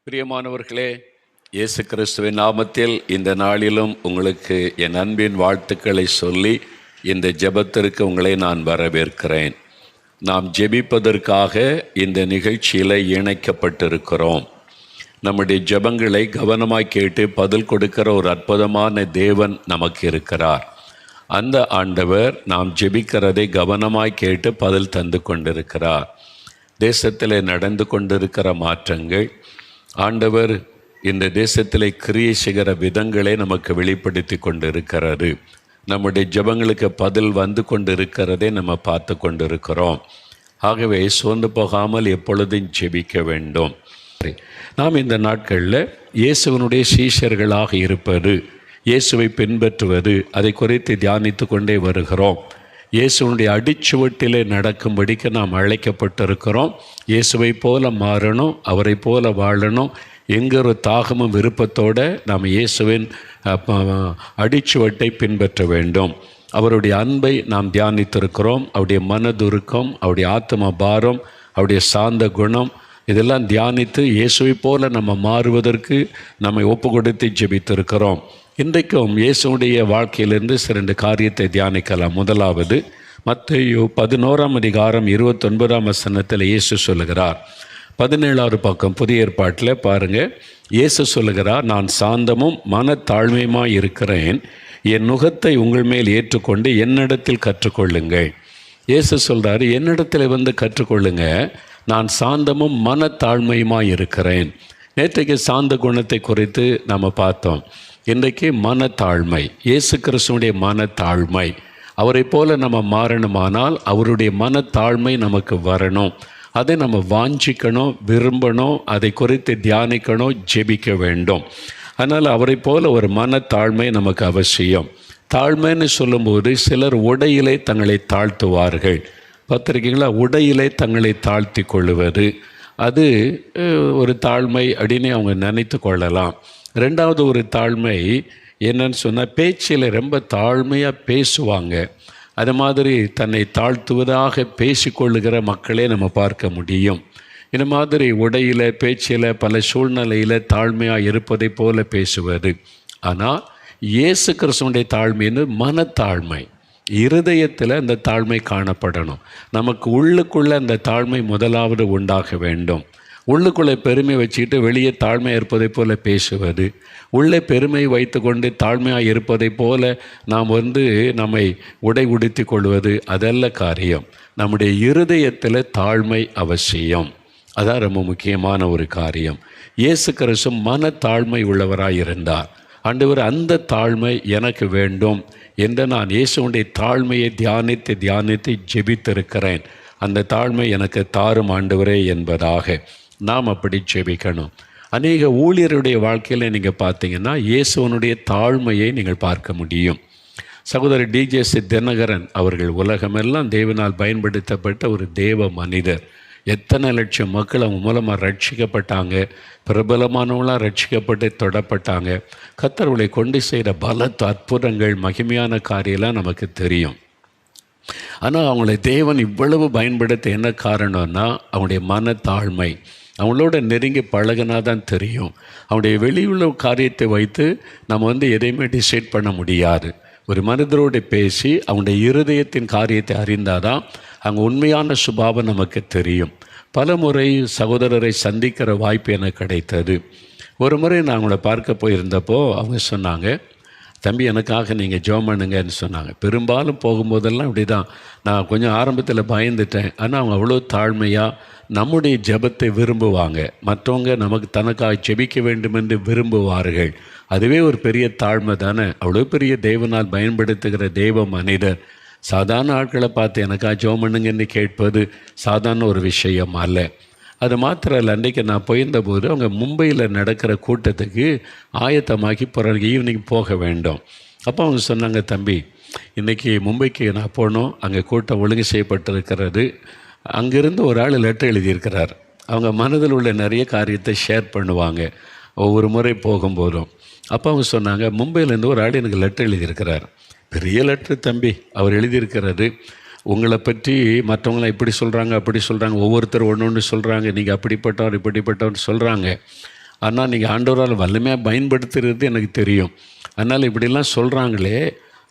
பிரியமானவர்களே, இயேசு கிறிஸ்துவின் நாமத்தில் இந்த நாளிலும் உங்களுக்கு என் அன்பின் வாழ்த்துக்களை சொல்லி இந்த ஜெபத்திற்கு உங்களை நான் வரவேற்கிறேன். நாம் ஜெபிப்பதற்காக இந்த நிகழ்ச்சியில் இணைக்கப்பட்டிருக்கிறோம். நம்முடைய ஜெபங்களை கவனமாய் கேட்டு பதில் கொடுக்கிற ஒரு அற்புதமான தேவன் நமக்கு இருக்கிறார். அந்த ஆண்டவர் நாம் ஜெபிக்கிறதை கவனமாய் கேட்டு பதில் தந்து கொண்டிருக்கிறார். தேசத்தில் நடந்து கொண்டிருக்கிற மாற்றங்கள், ஆண்டவர் இந்த தேசத்தில் கிரியை செய்கிற விதங்களை நமக்கு வெளிப்படுத்தி கொண்டிருக்கிறது. நம்முடைய ஜெபங்களுக்கு பதில் வந்து கொண்டிருக்கிறதை நம்ம பார்த்து கொண்டிருக்கிறோம். ஆகவே சோர்ந்து போகாமல் எப்பொழுதும் ஜெபிக்க வேண்டும். நாம் இந்த நாட்களில் இயேசுவனுடைய சீஷர்களாக இருப்பது, இயேசுவை பின்பற்றுவது, அதை குறித்து தியானித்து கொண்டே வருகிறோம். இயேசுவனுடைய அடிச்சுவட்டிலே நடக்கும்படிக்கு நாம் அழைக்கப்பட்டிருக்கிறோம். இயேசுவை போல மாறணும், அவரை போல வாழணும் என்கிற ஒரு தாகமும் விருப்பத்தோடு நாம் இயேசுவின் அடிச்சுவட்டை பின்பற்ற வேண்டும். அவருடைய அன்பை நாம் தியானித்திருக்கிறோம். அவருடைய மனதுருக்கம், அவருடைய ஆத்ம பாரம், அவருடைய சாந்த குணம், இதெல்லாம் தியானித்து இயேசுவை போல நம்ம மாறுவதற்கு நம்மை ஒப்பு கொடுத்து ஜெபித்திருக்கிறோம். இன்றைக்கும் இயேசுடைய வாழ்க்கையிலிருந்து 2 காரியத்தை தியானிக்கலாம். முதலாவது, மத்தேயு 11:29 இயேசு சொல்லுகிறார். 17வது பக்கம் புதிய ஏற்பாட்டில் பாருங்கள், இயேசு சொல்லுகிறார், நான் சாந்தமும் மனத்தாழ்மையுமாய் இருக்கிறேன், என் நுகத்தை உங்கள் மேல் ஏற்றுக்கொண்டு என்னிடத்தில் கற்றுக்கொள்ளுங்கள். இயேசு சொல்கிறார், என்னிடத்தில் கற்றுக்கொள்ளுங்க, நான் சாந்தமும் மனத்தாழ்மையுமாய் இருக்கிறேன். நேற்றைக்கு சாந்த குணத்தை குறித்து நாம் பார்த்தோம். இன்றைக்கு மனத்தாழ்மை, இயேசு கிறிஸ்துவுடைய மனத்தாழ்மை. அவரை போல நம்ம மாறணுமானால் அவருடைய மனத்தாழ்மை நமக்கு வரணும். அதை நம்ம வாஞ்சிக்கணும், விரும்பணும், அதை குறித்து தியானிக்கணும், ஜெபிக்க வேண்டும். அதனால் அவரை போல ஒரு மனத்தாழ்மை நமக்கு அவசியம். தாழ்மைன்னு சொல்லும்போது சிலர் உடையிலே தங்களை தாழ்த்துவார்கள். பார்த்துருக்கீங்களா? உடையிலே தங்களை தாழ்த்தி கொள்ளுவது, அது ஒரு தாழ்மை அப்படின்னு அவங்க நினைத்து கொள்ளலாம். 2வது ஒரு தாழ்மை என்னன்னு சொன்னால், பேச்சில் ரொம்ப தாழ்மையாக பேசுவாங்க. அது மாதிரி தன்னை தாழ்த்துவதாக பேசிக்கொள்ளுகிற மக்களே நம்ம பார்க்க முடியும். இந்த மாதிரி உடையில், பேச்சில், பல சூழ்நிலையில் தாழ்மையாக இருப்பதை போல பேசுவது. ஆனால் இயேசு கிறிஸ்துவுடைய தாழ்மைன்னு மனத்தாழ்மை, இருதயத்தில் அந்த தாழ்மை காணப்படணும். நமக்கு உள்ளுக்குள்ளே அந்த தாழ்மை முதலாவது உண்டாக வேண்டும். உள்ளுக்குள்ளே பெருமை வச்சுக்கிட்டு வெளியே தாழ்மையாக இருப்பதை போல பேசுவது, உள்ளே பெருமை வைத்து கொண்டு தாழ்மையாக இருப்பதை போல நாம் நம்மை உடை உடுத்தி கொள்வது, அதல்ல காரியம். நம்முடைய இருதயத்தில் தாழ்மை அவசியம். அதான் ரொம்ப முக்கியமான ஒரு காரியம். இயேசு கிறிஸ்து மனத்தாழ்மை உள்ளவராக இருந்தார். ஆண்டவர், அந்த தாழ்மை எனக்கு வேண்டும் என்று நான் இயேசுடைய தாழ்மையை தியானித்து ஜெபித்திருக்கிறேன். அந்த தாழ்மை எனக்கு தாரும் ஆண்டவரே என்பதாக நாம் அப்படி ஜெபிக்கணும். அநேக ஊழியருடைய வாழ்க்கையில் நீங்கள் பார்த்தீங்கன்னா இயேசுவனுடைய தாழ்மையை நீங்கள் பார்க்க முடியும். சகோதரர் டிஜே தினகரன் அவர்கள் உலகமெல்லாம் தேவனால் பயன்படுத்தப்பட்ட ஒரு தேவ மனிதர். எத்தனை லட்சம் மக்கள் அவங்க மூலமாக ரட்சிக்கப்பட்டாங்க, பிரபலமானவங்களாம் ரட்சிக்கப்பட்டு தொடப்பட்டாங்க. கர்த்தர்களை கொண்டு செய்கிற பலத்த அற்புதங்கள், மகிமையான காரியெல்லாம் நமக்கு தெரியும். ஆனால் அவங்களை தேவன் இவ்வளவு பயன்படுத்த என்ன காரணம்னா, அவங்களுடைய மனத்தாழ்மை. அவங்களோட நெருங்கி பழகினா தான் தெரியும். அவனுடைய வெளியுள்ள காரியத்தை வைத்து நம்ம எதையுமே டிசைட் பண்ண முடியாது. ஒரு மனிதரோடு பேசி அவனுடைய இருதயத்தின் காரியத்தை அறிந்தால் தான் அவங்க உண்மையான சுபாவம் நமக்கு தெரியும். பல முறை சகோதரரை சந்திக்கிற வாய்ப்பு எனக்கு கிடைத்தது. ஒரு முறை நான் அவங்கள பார்க்க போயிருந்தப்போ அவங்க சொன்னாங்க, தம்பி எனக்காக நீங்கள் ஜெபம் பண்ணுங்கன்னு சொன்னாங்க. பெரும்பாலும் போகும்போதெல்லாம் இப்படி தான். நான் கொஞ்சம் ஆரம்பத்தில் பயந்துட்டேன். ஆனால் அவங்க அவ்வளோ தாழ்மையாக நம்முடைய ஜெபத்தை விரும்புவாங்க. மற்றவங்க நமக்கு தனக்காக ஜெபிக்க வேண்டும் என்று விரும்புவார்கள். அதுவே ஒரு பெரிய தாழ்மை தானே. அவ்வளோ பெரிய தேவனால் பயன்படுத்துகிற தேவ மனிதர் சாதாரண ஆட்களை பார்த்து எனக்காக ஜெபம் பண்ணுங்கன்னு கேட்பது சாதாரண ஒரு விஷயம் அல்ல. அது மாத்திரம் இல்லை, அன்றைக்கி நான் போயிருந்தபோது அவங்க மும்பையில் நடக்கிற கூட்டத்துக்கு ஆயத்தமாக்கி பிறகு ஈவினிங் போக வேண்டும். அப்போ அவங்க சொன்னாங்க, தம்பி இன்றைக்கி மும்பைக்கு நான் போனோம், அங்கே கூட்டம் ஒழுங்கு செய்யப்பட்டிருக்கிறது. அங்கேருந்து ஒரு ஆள் லெட்டர் எழுதியிருக்கிறார். அவங்க மனதில் உள்ள நிறைய காரியத்தை ஷேர் பண்ணுவாங்க ஒவ்வொரு முறை போகும்போதும். அப்போ அவங்க சொன்னாங்க, மும்பையிலேருந்து ஒரு ஆள் எனக்கு லெட்டர் எழுதியிருக்கிறார். பெரிய லெட்ரு தம்பி. அவர் எழுதியிருக்கிறது, உங்களை பற்றி மற்றவங்களாம் இப்படி சொல்கிறாங்க அப்படி சொல்கிறாங்க, ஒவ்வொருத்தர் ஒன்று ஒன்று சொல்கிறாங்க, நீங்கள் அப்படிப்பட்டவர் இப்படிப்பட்டவர் சொல்கிறாங்க. ஆனால் நீங்கள் ஆண்டவரால் வல்லமையாக பயன்படுத்துகிறது எனக்கு தெரியும். அதனால் இப்படிலாம் சொல்கிறாங்களே,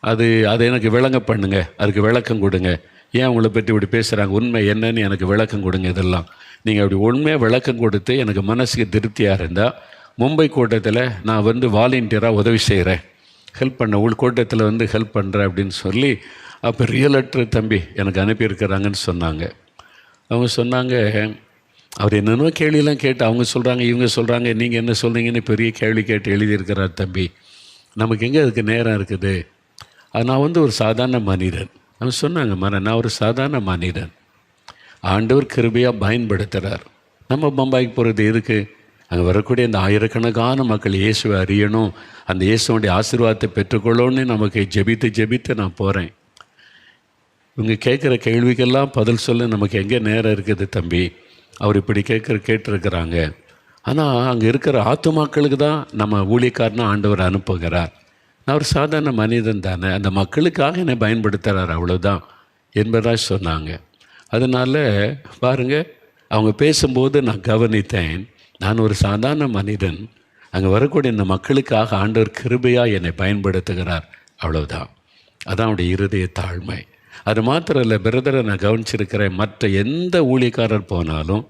அது எனக்கு விளங்க பண்ணுங்க, அதுக்கு விளக்கம் கொடுங்க. ஏன் அவங்கள பற்றி இப்படி பேசுகிறாங்க, உண்மை என்னன்னு எனக்கு விளக்கம் கொடுங்க. இதெல்லாம் நீங்கள் அப்படி உண்மையாக விளக்கம் கொடுத்து எனக்கு மனசுக்கு திருப்தியாக இருந்தால், மும்பை கூட்டத்தில் நான் வாலண்டியராக உதவி செய்கிறேன், ஹெல்ப் பண்ண கூட்டத்தில் ஹெல்ப் பண்ணுறேன் அப்படின்னு சொல்லி அப்போ ரியலக்டர் தம்பி எனக்கு அனுப்பியிருக்கிறாங்கன்னு சொன்னாங்க. அவங்க சொன்னாங்க, அவர் என்னென்னோ கேள்வியெல்லாம் கேட்டு அவங்க சொல்கிறாங்க, இவங்க சொல்கிறாங்க, நீங்கள் என்ன சொல்கிறீங்கன்னு பெரிய கேள்வி கேட்டு எழுதியிருக்கிறார் தம்பி. நமக்கு எங்கே அதுக்கு நேரம் இருக்குது? அது நான் ஒரு சாதாரண மனிதன். அவங்க சொன்னாங்க, நான் ஒரு சாதாரண மனிதன், ஆண்டவர் கிருபையாக பயன்படுத்துகிறார். நம்ம பம்பாய்க்கு போகிறது எதுக்கு? அங்கே வரக்கூடிய அந்த ஆயிரக்கணக்கான மக்கள் இயேசுவை அறியணும், அந்த இயேசுடைய ஆசீர்வாதத்தை பெற்றுக்கொள்ளணும்னு நமக்கு ஜெபித்து நான் போகிறேன். இவங்க கேட்குற கேள்விக்கெல்லாம் பதில் சொல்ல நமக்கு எங்கே நேரம் இருக்குது தம்பி? அவர் இப்படி கேட்டிருக்கிறாங்க. ஆனால் அங்கே இருக்கிற ஆத்துமாக்களுக்கு தான் நம்ம ஊழியக்காரனாக ஆண்டவர் அனுப்புகிறார். நான் ஒரு சாதாரண மனிதன் தானே, அந்த மக்களுக்காக என்னை பயன்படுத்துகிறார், அவ்வளோதான் என்பதாக சொன்னாங்க. அதனால் பாருங்கள், அவங்க பேசும்போது நான் கவனித்தேன், நான் ஒரு சாதாரண மனிதன், அங்கே வரக்கூடிய இந்த மக்களுக்காக ஆண்டவர் கிருபையாக என்னை பயன்படுத்துகிறார், அவ்வளோதான். அதான் அவருடைய இருதய தாழ்மை. அது மாத்திரம் இல்லை பிரதரை, நான் கவனிச்சிருக்கிறேன், மற்ற எந்த ஊழியக்காரர் போனாலும்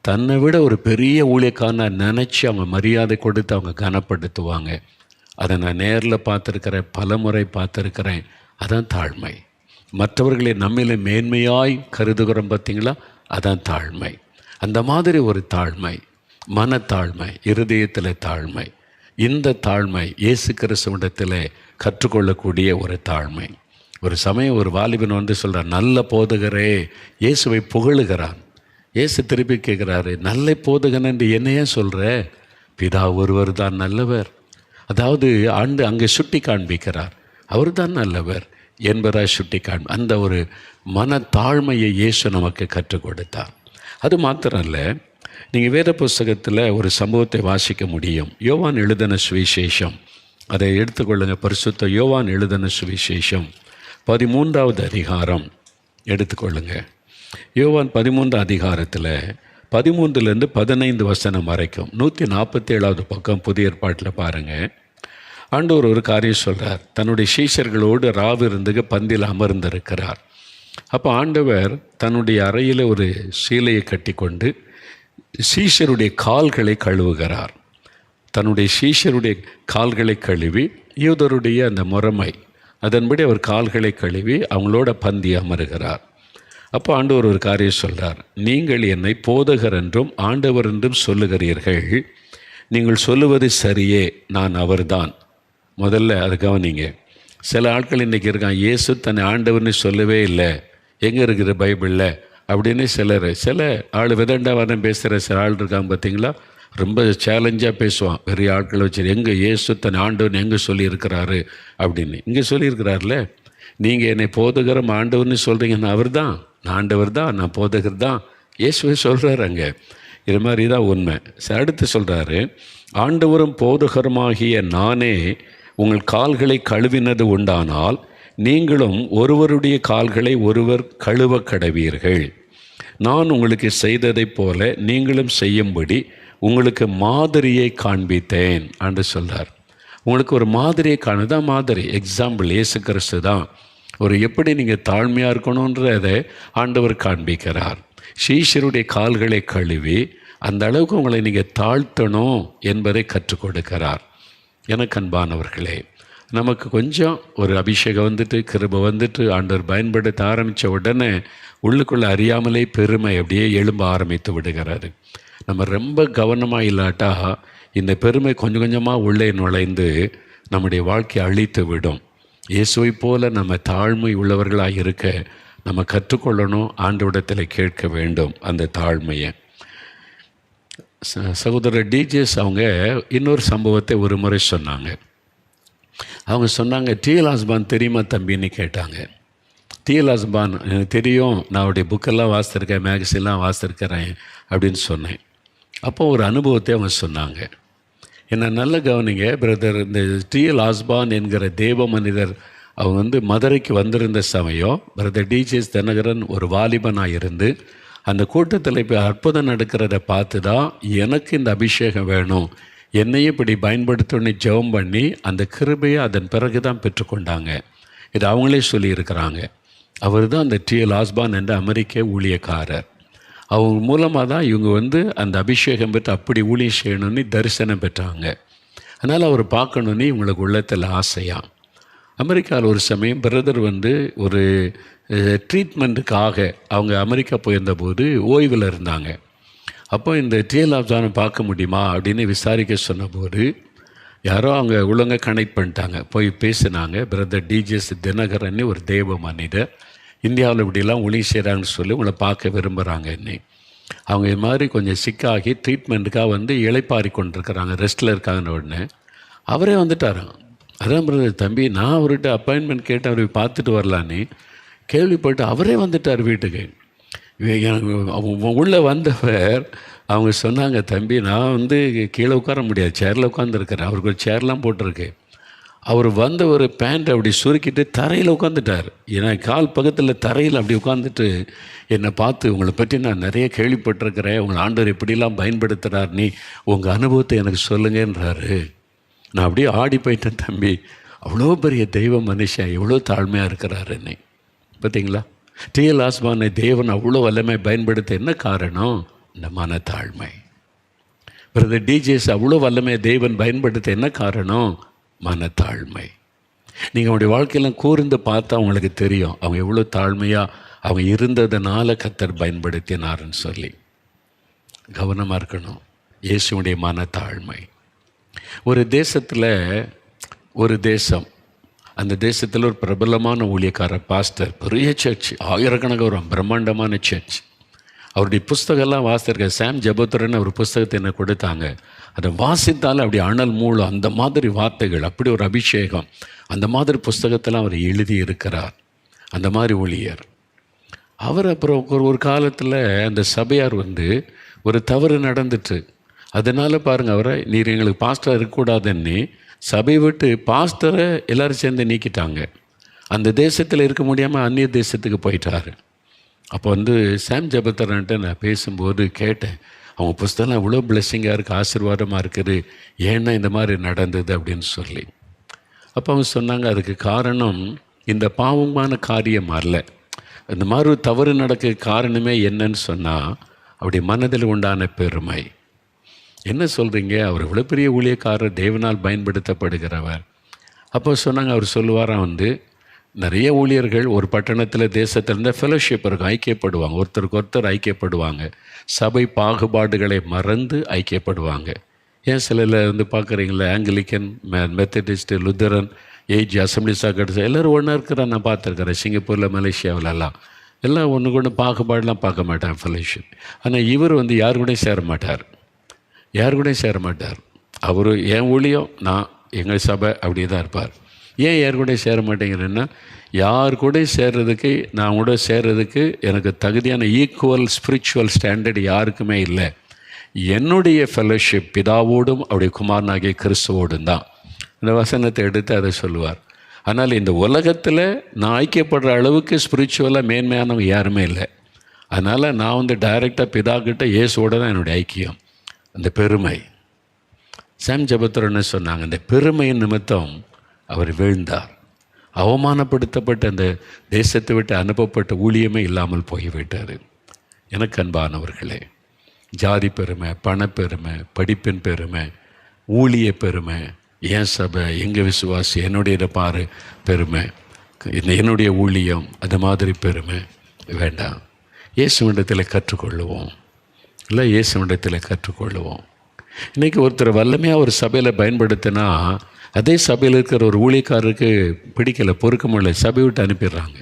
தன்னை விட ஒரு பெரிய ஊழியக்காரனை நினச்சி அவங்க மரியாதை கொடுத்து அவங்க கனப்படுத்துவாங்க. அதை நான் நேரில் பார்த்துருக்கிறேன், பல முறை பார்த்துருக்கிறேன். அதான் தாழ்மை. மற்றவர்களை நம்மளை மேன்மையாய் கருதுகிறோம் பார்த்தீங்களா, அதான் தாழ்மை. அந்த மாதிரி ஒரு தாழ்மை, மனத்தாழ்மை, இருதயத்தில் தாழ்மை. இந்த தாழ்மை இயேசு கிறிஸ்துவிடத்தில் கற்றுக்கொள்ளக்கூடிய ஒரு தாழ்மை. ஒரு சமயம் ஒரு வாலிபன் சொல்கிறார், நல்ல போதகரே, இயேசுவை புகழுகிறான். இயேசு திருப்பி கேட்குறாரு, நல்ல போதகன் என்று என்னையே சொல்கிற? பிதா ஒருவர் தான் நல்லவர். அதாவது அங்கே சுட்டி காண்பிக்கிறார், அவர் தான் நல்லவர் என்பதாய் சுட்டி அந்த ஒரு மனத்தாழ்மையை இயேசு நமக்கு கற்றுக் கொடுத்தார். அது மாத்திரம் இல்லை, நீங்கள் வேத புஸ்தகத்தில் ஒரு சம்பவத்தை வாசிக்க முடியும். யோவான் எழுதின சுவிசேஷம், அதை எடுத்துக்கொள்ளுங்கள். பரிசுத்த யோவான் எழுதின சுவிசேஷம் 13வது அதிகாரம் எடுத்துக்கொள்ளுங்க. யோவான் 13 அதிகாரத்தில் 13லேருந்து 15 வசனம் வரைக்கும் 147வது பக்கம் புதிய ஏற்பாட்டில் பாருங்கள். ஆண்டவர் ஒரு காரியம் சொல்கிறார். தன்னுடைய சீஷர்களோடு ராவிருந்துக்கு பந்தியில் அமர்ந்திருக்கிறார். அப்போ ஆண்டவர் தன்னுடைய அறையில் ஒரு சீலையை கட்டி கொண்டு சீஷருடைய கால்களை கழுவுகிறார். தன்னுடைய சீஷருடைய கால்களை கழுவி, யூதருடைய அந்த முறைமை அதன்படி அவர் கால்களை கழுவி அவங்களோட பந்தி அமருகிறார். அப்போ ஆண்டவர் ஒரு காரியம் சொல்கிறார், நீங்கள் என்னை போதகர் என்றும் ஆண்டவர் என்றும் சொல்லுகிறீர்கள், நீங்கள் சொல்லுவது சரியே, நான் அவர்தான். முதல்ல அதை கவனிங்க. சில ஆட்கள் இன்றைக்கி இருக்கான், இயேசு தன்னை ஆண்டவர்னு சொல்லவே இல்லை, எங்கே இருக்கிற பைபிளில் அப்படின்னு சில ஆள் விதண்டாவாதம் பேசுகிற சில ஆள் இருக்காங்க பார்த்தீங்களா, ரொம்ப சேலஞ்சாக பேசுவான். பெரிய ஆட்களை வச்சு, எங்கே இயேசு தன் ஆண்டவன் எங்கே சொல்லியிருக்கிறாரு அப்படின்னு. இங்கே சொல்லியிருக்கிறார்ல, நீங்கள் என்னை போதகரம் ஆண்டவர்னு சொல்கிறீங்கன்னா அவர் தான், நான் ஆண்டவர் தான், நான் போதகர் தான், இயேசுவை சொல்கிறார் அங்கே. இது மாதிரி தான் உண்மை. அடுத்து சொல்கிறாரு, ஆண்டவரும் போதகருமாகிய நானே உங்கள் கால்களை கழுவினது உண்டானால் நீங்களும் ஒருவருடைய கால்களை ஒருவர் கழுவ கடவீர்கள். நான் உங்களுக்கு செய்ததைப் போல நீங்களும் செய்யும்படி உங்களுக்கு மாதிரியை காண்பித்தேன் என்று சொல்கிறார். உங்களுக்கு ஒரு மாதிரியை காணுதான் மாதிரி, எக்ஸாம்பிள் இயேசு கிறிஸ்து தான். ஒரு எப்படி நீங்கள் தாழ்மையாக இருக்கணுன்றதை ஆண்டவர் காண்பிக்கிறார். சீஷருடைய கால்களை கழுவி அந்த அளவுக்கு உங்களை நீங்கள் தாழ்த்தணும் என்பதை கற்றுக் கொடுக்கிறார். எனக்கு அன்பானவர்களே, நமக்கு கொஞ்சம் ஒரு அபிஷேகம் கிருபை ஆண்டவர் பயன்படுத்த ஆரம்பித்த உடனே உள்ளுக்குள்ளே அறியாமலே பெருமை அப்படியே எழும்ப ஆரம்பித்து விடுகிறாரு. நம்ம ரொம்ப கவனமாக இல்லாட்டா இந்த பெருமை கொஞ்சம் கொஞ்சமாக உள்ளே நுழைந்து நம்முடைய வாழ்க்கையை அழித்து விடும். இயேசுவை போல நம்ம தாழ்மை உள்ளவர்களாக இருக்க நம்ம கற்றுக்கொள்ளணும், ஆண்டவரிடத்தில் கேட்க வேண்டும் அந்த தாழ்மையை. சகோதரர் டிஜேஸ் அவங்க இன்னொரு சம்பவத்தை ஒரு முறை சொன்னாங்க. அவங்க சொன்னாங்க, டிஎல் ஆஸ்பான் தெரியுமா தம்பின்னு கேட்டாங்க. டிஎல் ஆஸ்பான் எனக்கு தெரியும், நான் அவருடைய புக்கெல்லாம் வாசித்திருக்கேன், மேகசின்லாம் வாசித்திருக்கிறேன் அப்படின்னு சொன்னேன். அப்போ ஒரு அனுபவத்தை அவங்க சொன்னாங்க. என்ன நல்ல கவனிங்க பிரதர், இந்த டிஎல் ஆஸ்பான் என்கிற தேவ மனிதர் அவங்க மதுரைக்கு வந்திருந்த சமயம் பிரதர் டிஜேஎஸ் தினகரன் ஒரு வாலிபனாக இருந்து அந்த கூட்டத்தில் இப்போ அற்புதம் நடக்கிறத பார்த்து தான் எனக்கு இந்த அபிஷேகம் வேணும், என்னையும் இப்படி பயன்படுத்தணும்னு ஜெபம் பண்ணி அந்த கிருபையை அதன் பிறகு தான் பெற்றுக்கொண்டாங்க. இது அவங்களே சொல்லியிருக்கிறாங்க. அவர் தான் அந்த T.L. ஆஸ்பான் என்ற அமெரிக்க ஊழியக்காரர். அவங்க மூலமாக தான் இவங்க அந்த அபிஷேகம் பெற்று அப்படி ஊழியம் செய்யணும்னு தரிசனம் பெற்றாங்க. அதனால் அவர் பார்க்கணுன்னு இவங்களுக்கு உள்ளத்தில் ஆசையாக. அமெரிக்காவில் ஒரு சமயம் பிரதர் ஒரு ட்ரீட்மெண்ட்டுக்காக அவங்க அமெரிக்கா போயிருந்தபோது ஓய்வில் இருந்தாங்க. அப்போ இந்த T.L. ஆஸ்பானை பார்க்க முடியுமா அப்படின்னு விசாரிக்க சொன்னபோது யாரோ அவங்க ஒழுங்க கனெக்ட் பண்ணிட்டாங்க. போய் பேசினாங்க. பிரதர் டிஜிஎஸ் தினகரன்னு ஒரு தெய்வ மனிதர், இந்தியாவில் இப்படிலாம் ஒளி செய்கிறாங்கன்னு சொல்லி உங்களை பார்க்க விரும்புகிறாங்க. என்னை அவங்க இது மாதிரி கொஞ்சம் சிக்காகி ட்ரீட்மெண்ட்டுக்காக இளைப்பாரி கொண்டிருக்கிறாங்க, ரெஸ்ட்டில் இருக்காங்கன்னு உடனே அவரே வந்துட்டாராம். அதான் பிரதர் தம்பி, நான் அவர்கிட்ட அப்பாயின்மெண்ட் கேட்டு அவரை பார்த்துட்டு வரலான்னு கேள்விப்பட்டு அவரே வந்துட்டார் வீட்டுக்கு. உள்ளே வந்தவர் அவங்க சொன்னாங்க, தம்பி நான் கீழே உட்கார முடியாது, சேரில் உட்காந்துருக்கிறேன். அவருக்கு ஒரு சேர்லாம் போட்டிருக்கு. அவர் ஒரு பேண்ட் அப்படி சுருக்கிட்டு தரையில் உட்காந்துட்டார். ஏன்னா கால் பக்கத்தில் தரையில் அப்படி உட்காந்துட்டு என்னை பார்த்து, உங்களை பற்றி நான் நிறைய கேள்விப்பட்டிருக்கிறேன், உங்களை ஆண்டவர் எப்படிலாம் பயன்படுத்துகிறார், நீ உங்கள் அனுபவத்தை எனக்கு சொல்லுங்கன்றாரு. நான் அப்படியே ஆடி போயிட்டேன். தம்பி அவ்வளோ பெரிய தெய்வ மனுஷன், எவ்வளோ தாழ்மையாக இருக்கிறார் என்னை பார்த்தீங்களா? T.L. ஆஸ்பானை தேவன் அவ்வளோ வல்லமை பயன்படுத்த என்ன காரணம்? இந்த மனத்தாழ்மை. பிரதர் டிஜிஎஸ் அவ்வளோ வல்லமை தேவன் பயன்படுத்த என்ன காரணம்? மனத்தாழ்மை. நீங்கள் அவங்களுடைய வாழ்க்கையெல்லாம் கூர்ந்து பார்த்தா அவங்களுக்கு தெரியும் அவங்க எவ்வளோ தாழ்மையாக அவங்க இருந்ததுனால கர்த்தர் பயன்படுத்தினார்னு சொல்லி. கவனமாக இருக்கணும். இயேசுடைய மனத்தாழ்மை. ஒரு தேசத்தில் அந்த தேசத்தில் ஒரு பிரபலமான ஊழியக்காரர் பாஸ்டர், பெரிய சர்ச், ஆயிரக்கணக்கான ஒரு பிரம்மாண்டமான சர்ச். அவருடைய புஸ்தகம்லாம் வாசித்திருக்க. சாம் ஜபத்துரன் அவர் புஸ்தகத்தை என்ன கொடுத்தாங்க. அதை வாசித்தால் அப்படி அனல் மூலம் அந்த மாதிரி வார்த்தைகள், அப்படி ஒரு அபிஷேகம், அந்த மாதிரி புஸ்தகத்தெல்லாம் அவர் எழுதி இருக்கிறார். அந்த மாதிரி ஊழியர் அவர். அப்புறம் ஒரு காலத்தில் அந்த சபையார் ஒரு தவறு நடந்துட்டு, அதனால் பாருங்கள் அவரை, நீர் எங்களுக்கு பாஸ்டராக இருக்கக்கூடாதுன்னு சபை விட்டு பாஸ்டரை எல்லோரும் சேர்ந்து நீக்கிட்டாங்க. அந்த தேசத்தில் இருக்க முடியாமல் அந்நிய தேசத்துக்கு போயிட்டார். அப்போ சாம் ஜபத்தரன்ட்டு நான் பேசும்போது கேட்டேன், அவங்க புஸ்தகம் இவ்வளோ பிளெஸ்ஸிங்காக இருக்குது, ஆசீர்வாதமாக இருக்குது, ஏன்னா இந்த மாதிரி நடந்தது அப்படின்னு சொல்லி. அப்போ அவங்க சொன்னாங்க, அதுக்கு காரணம் இந்த பாவமான காரியம் அல்ல. இந்த மாதிரி தவறு நடக்க காரணமே என்னன்னு சொன்னால் அப்படி மனதில் உண்டான பெருமை. என்ன சொல்கிறீங்க, அவர் இவ்வளோ பெரிய ஊழியக்காரர், தேவனால் பயன்படுத்தப்படுகிறவர். அப்போ சொன்னாங்க, அவர் சொல்லுவாராம், நிறைய ஊழியர்கள் ஒரு பட்டணத்தில் தேசத்திலிருந்து ஃபெலோஷிப் இருக்கும், ஐக்கியப்படுவாங்க, ஒருத்தருக்கு ஒருத்தர் ஐக்கியப்படுவாங்க, சபை பாகுபாடுகளை மறந்து ஐக்கியப்படுவாங்க. ஏன் சிலர் பார்க்குறீங்களா, Anglican, Methodist, Lutheran, age, assemblies ஆகட்டும், எல்லோரும் ஒன்றா இருக்கிற நான் பார்த்துருக்குறேன். சிங்கப்பூரில், மலேசியாவிலலாம் எல்லாம் ஒன்று கொண்டு பாகுபாடெலாம் பார்க்க மாட்டாங்க ஃபெலோஷிப். ஆனால் இவர் யார் கூடயும் சேர மாட்டார். அவர் என் ஊழியம், நான் எங்கள் சபை அப்படி தான் இருப்பார். ஏன் யார் கூட சேர மாட்டேங்கிறேன்னா, யார் கூட சேர்றதுக்கு, நான் கூட சேர்றதுக்கு எனக்கு தகுதியான ஈக்குவல் ஸ்பிரிச்சுவல் ஸ்டாண்டர்ட் யாருக்குமே இல்லை. என்னுடைய ஃபெலோஷிப் பிதாவோடும் அவருடைய குமாரனாகிய கிறிஸ்துவோடும் தான். இந்த வசனத்தை எடுத்து அதை சொல்லுவார். ஆனால் இந்த உலகத்தில் நான் ஐக்கியப்படுற அளவுக்கு ஸ்பிரிச்சுவலாக மேன்மையானவங்க யாருமே இல்லை. அதனால் நான் டைரெக்டாக பிதாக்கிட்ட இயேசுவோட தான் என்னுடைய ஐக்கியம். அந்த பெருமை. சாம் ஜபத்துரன்னு சொன்னாங்க, அந்த பெருமையின் நிமித்தம் அவர் வீழ்ந்தார். அவமானப்படுத்தப்பட்ட அந்த தேசத்தை விட்டு அனுப்பப்பட்ட ஊழியமே இல்லாமல் போய்விட்டார். எனக்கு அன்பானவர்களே, ஜாதி பெருமை, பணப்பெருமை, படிப்பின் பெருமை, ஊழிய பெருமை, என் சபை, எங்கள் விசுவாசி, என்னுடைய பாரு பெருமை, என்னுடைய ஊழியம், அது மாதிரி பெருமை வேண்டாம். இயேசுவிடத்தில் கற்றுக்கொள்ளுவோம். இல்லை, இயேசுவிடத்தில் கற்றுக்கொள்ளுவோம். இன்றைக்கி ஒருத்தர் வல்லமையாக ஒரு சபையில் பயன்படுத்தினா அதே சபையில் இருக்கிற ஒரு ஊழியக்காரருக்கு பிடிக்கலை, பொறுக்க முடியல, சபை விட்டு அனுப்பிடுறாங்க.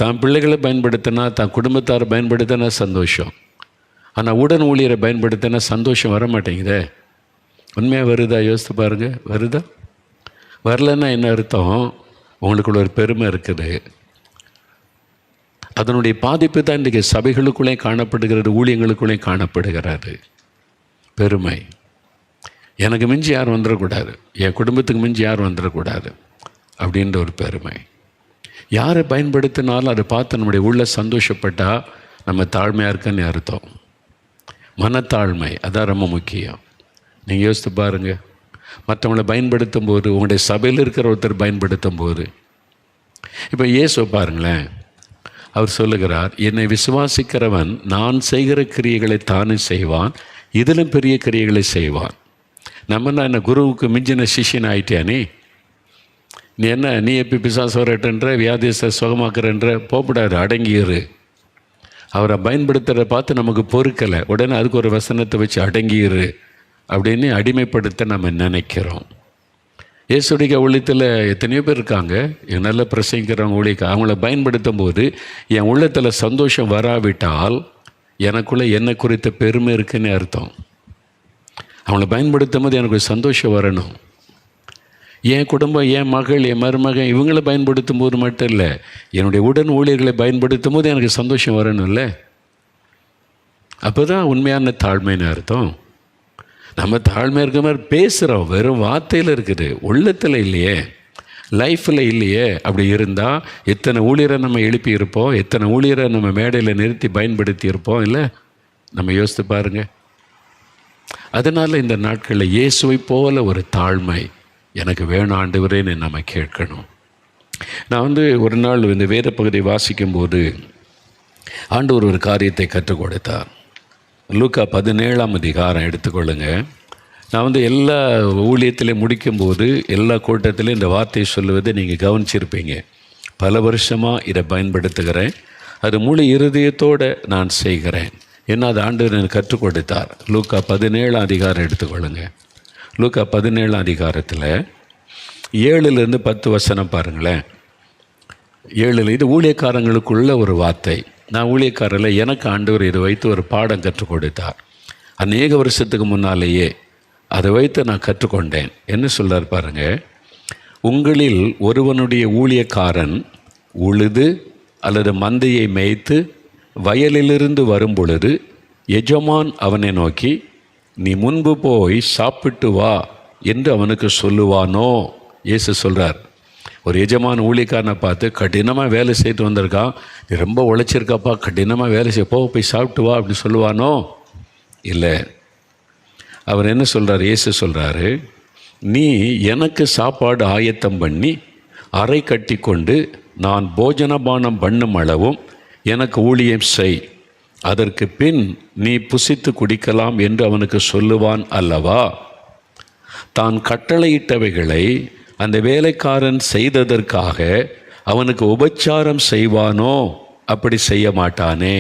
தான் பிள்ளைகளை பயன்படுத்தினா, தான் குடும்பத்தாரை பயன்படுத்தினா சந்தோஷம். ஆனால் உடன் ஊழியரை பயன்படுத்தினா சந்தோஷம் வர மாட்டேங்குதே. உண்மையாக வருதா? யோசித்து பாருங்கள். வருதா? வரலன்னா என்ன அர்த்தம்? உங்களுக்குள்ள ஒரு பெருமை இருக்குது. அதனுடைய பாதிப்பு தான் இன்றைக்கி சபைகளுக்குள்ளே காணப்படுகிறது, ஊழியங்களுக்குள்ளே காணப்படுகிறாரு. பெருமை. எனக்கு மிஞ்சி யாரும் வந்துடக்கூடாது, என் குடும்பத்துக்கு மிஞ்சி யாரும் வந்துடக்கூடாது அப்படின்ற ஒரு பெருமை. யாரை பயன்படுத்தினாலும் அதை பார்த்து நம்முடைய உள்ள சந்தோஷப்பட்டால் நம்ம தாழ்மையாக இருக்குன்னு அர்த்தம். மனத்தாழ்மை அதான் ரொம்ப முக்கியம். நீங்கள் யோசித்து பாருங்கள், மற்றவங்களை பயன்படுத்தும் போது, உங்களுடைய சபையில் இருக்கிற ஒருத்தர் பயன்படுத்தும் போது, இப்போ இயேசுவை பாருங்களேன், அவர் சொல்லுகிறார், என்னை விசுவாசிக்கிறவன் நான் செய்கிற கிரியைகளை தானே செய்வான், இதிலும் பெரிய கிரியைகளை செய்வான். நம்ம என்ன குருவுக்கு மிஞ்சின சிஷியன் ஆகிட்டியா நீ என்ன நீ எப்போ பிசாசு வரட்டுன்ற வியாதியத்தை சுகமாக்குறன்ற போகக்கூடாது, அடங்கியிரு. அவரை பயன்படுத்துகிறத பார்த்து நமக்கு பொறுக்கலை, உடனே அதுக்கு ஒரு வசனத்தை வச்சு அடங்கியிரு அப்படின்னு அடிமைப்படுத்த நம்ம நினைக்கிறோம். இயேசுடைய ஊழியத்தில் எத்தனையோ பேர் இருக்காங்க, நல்ல பிரசங்கிக்கிறவங்க ஊழியக்க, அவங்கள பயன்படுத்தும் போது என் உள்ளத்தில் சந்தோஷம் வராவிட்டால் எனக்குள்ளே என்ன குறித்த பெருமை இருக்குன்னு அர்த்தம். அவங்கள பயன்படுத்தும் போது எனக்கு சந்தோஷம் வரணும். என் குடும்பம், என் மகள், என் மருமகன் இவங்களை பயன்படுத்தும் போது மட்டும் இல்லை, என்னுடைய உடன் ஊழியர்களை பயன்படுத்தும் போது எனக்கு சந்தோஷம் வரணும்ல. அப்போ தான் உண்மையான தாழ்மைன்னு அர்த்தம். நம்ம தாழ்மை இருக்க மாதிரி பேசுகிறோம், வெறும் வார்த்தையில் இருக்குது, உள்ளத்தில் இல்லையே, லைஃப்பில் இல்லையே. அப்படி இருந்தால் எத்தனை ஊழியரை நம்ம எழுப்பி இருப்போம், எத்தனை ஊழியரை நம்ம மேடையில் நிறுத்தி பயன்படுத்தி இருப்போம் இல்லை? நம்ம யோசித்து பாருங்கள். அதனால் இந்த நாட்களில் இயேசுவை போல ஒரு தாழ்மை எனக்கு வேணும் ஆண்டவரேன்னு நம்ம கேட்கணும். நான் ஒரு நாள் இந்த வேத பகுதியை வாசிக்கும்போது ஆண்டவர் ஒரு காரியத்தை கற்றுக் கொடுத்தார். லூக்கா 17ஆம் அதிகாரம் எடுத்துக்கொள்ளுங்க. நான் எல்லா ஊழியத்திலையும் முடிக்கும்போது எல்லா கூட்டத்திலையும் இந்த வார்த்தையை சொல்லுவதை நீங்கள் கவனிச்சிருப்பீங்க. பல வருஷமாக இதை பயன்படுத்துகிறேன், அது முழு இருதயத்தோடு நான் செய்கிறேன். என்ன அது ஆண்டவர் எனக்கு கற்றுக் கொடுத்தார். லூக்கா 17ஆம் அதிகாரம் எடுத்துக்கொள்ளுங்க. லூக்கா 17ஆம் அதிகாரத்தில் 7லேருந்து 10 வசனம் பாருங்களேன். 7 இது ஊழியக்காரங்களுக்குள்ள ஒரு வார்த்தை. நான் ஊழியக்காரில் எனக்கு ஆண்டவர் இதை வைத்து ஒரு பாடம் கற்றுக் கொடுத்தார். அநேக வருஷத்துக்கு முன்னாலேயே அதை வைத்து நான் கற்றுக்கொண்டேன். என்ன சொல்கிறார் பாருங்கள், உங்களில் ஒருவனுடைய ஊழியக்காரன் உழுது அல்லது மந்தையை மேய்த்து வயலிலிருந்து வரும் பொழுது எஜமான் அவனை நோக்கி, நீ முன்பு போய் சாப்பிட்டு வா என்று அவனுக்கு சொல்லுவானோ? இயேசு சொல்கிறார், ஒரு எஜமான ஊழியக்காரனை பார்த்து, கடினமாக வேலை செய்து வந்திருக்கான், நீ ரொம்ப உழைச்சிருக்காப்பா, கடினமாக வேலை செய்ய, போய் சாப்பிட்டு வா அப்படின்னு சொல்லுவானோ? இல்லை. அவர் என்ன சொல்கிறார்? இயேசு சொல்கிறாரு, நீ எனக்கு சாப்பாடு ஆயத்தம் பண்ணி அறை கட்டி கொண்டு நான் போஜனபானம் பண்ணும் அளவும் எனக்கு ஊழியம் செய், அதற்கு பின் நீ புசித்து குடிக்கலாம் என்று அவனுக்கு சொல்லுவான் அல்லவா? தான் கட்டளையிட்டவைகளை அந்த வேலைக்காரன் செய்ததற்காக அவனுக்கு உபச்சாரம் செய்வானோ? அப்படி செய்ய மாட்டானே.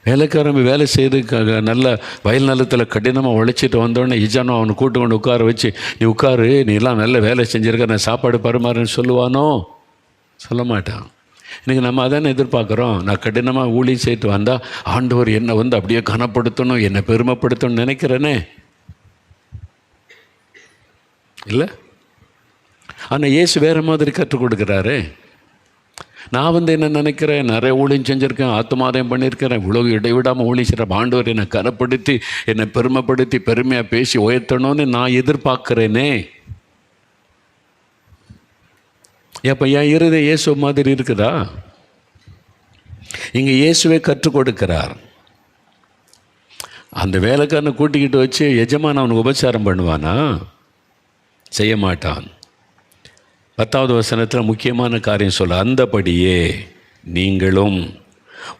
வேலைக்காரன் வேலை செய்ததுக்காக நல்ல வயல் நிலத்தில் கடினமாக உழைச்சிட்டு வந்தோடனே இஜானோ அவனை கூட்டு கொண்டு உட்கார வச்சு, நீ உட்காரு, நீ எல்லாம் நல்ல வேலை செஞ்சுருக்க, நான் சாப்பாடு பரிமாறுன்னு சொல்லுவானோ? சொல்ல மாட்டான். இன்றைக்கி நம்ம அதானே எதிர்பார்க்குறோம். நான் கடினமாக ஊழியம் செய்துட்டு வந்தால் ஆண்டவர் என்னை அப்படியே கனப்படுத்தணும், என்னை பெருமைப்படுத்தணும்னு நினைக்கிறேனே இல்லை? ஆனால் இயேசு வேறு மாதிரி கற்றுக் கொடுக்குறாரு. நான் என்ன நினைக்கிறேன், நிறைய ஊழியம் செஞ்சுருக்கேன், ஆத்மாதயம் பண்ணியிருக்கிறேன், இவ்வளோ இடைவிடாமல் ஊழியம் செய்கிறேன், ஆண்டவர் என்னை கனப்படுத்தி என்னை பெருமைப்படுத்தி பெருமையாக பேசி உயர்த்தணும்னு நான் எதிர்பார்க்குறேனே. அப்போ என் இருதயம் இயேசு மாதிரி இருக்குதா? இங்கே இயேசுவே கற்றுக் கொடுக்கிறார். அந்த வேலைக்காரனை கூட்டிக்கிட்டு வச்சு எஜமான் அவனுக்கு உபச்சாரம் பண்ணுவானா? செய்ய மாட்டான். 10வது வசனத்தில் முக்கியமான காரியம் சொல்ல, அந்தபடியே நீங்களும்